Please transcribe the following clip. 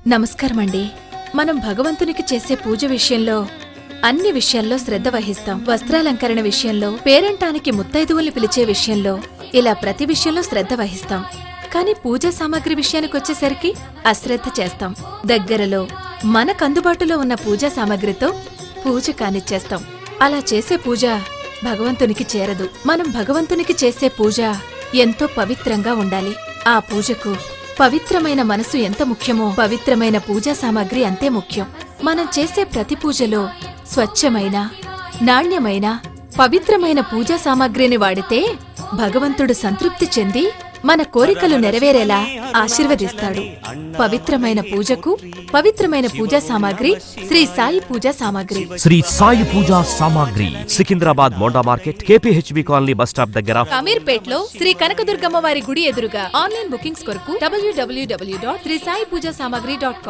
నమస్కారమండి. మనం భగవంతునికి చేసే పూజ విషయంలో అన్ని విషయాల్లో శ్రద్ధ వహిస్తాం. వస్త్రాలంకరణ విషయంలో, పేరంటానికి ముత్తైదువుల్ని పిలిచే విషయంలో, ఇలా ప్రతి విషయంలో శ్రద్ధ వహిస్తాం. కాని పూజా సామాగ్రి విషయానికొచ్చేసరికి అశ్రద్ధ చేస్తాం. దగ్గరలో మనకందుబాటులో ఉన్న పూజా సామాగ్రితో పూజ కానిచ్చేస్తాం. అలా చేసే పూజ భగవంతునికి చేరదు. మనం భగవంతునికి చేసే పూజ ఎంతో పవిత్రంగా ఉండాలి. ఆ పూజకు పవిత్రమైన మనసు ఎంత ముఖ్యమో పవిత్రమైన పూజా సామాగ్రి అంతే ముఖ్యం. మనం చేసే ప్రతి పూజలో స్వచ్ఛమైన, నాణ్యమైన, పవిత్రమైన పూజా సామాగ్రిని వాడితే భగవంతుడు సంతృప్తి చెంది మన కోరికలు నెరవేరేలా ఆశీర్వదిస్తాడు. పవిత్రమైన పూజకు పవిత్రమైన పూజా సామాగ్రి శ్రీ సాయి పూజా సామాగ్రి. శ్రీ సాయి పూజా సామాగ్రి Secunderabad Monda market, KPHB colony bus stop దగ్గర, అమీర్పేట్లో శ్రీ కనకదుర్గమ్మ వారి గుడి ఎదురుగా. ఆన్లైన్ బుకింగ్స్ కొరకు www.srisaipujasamagri.com.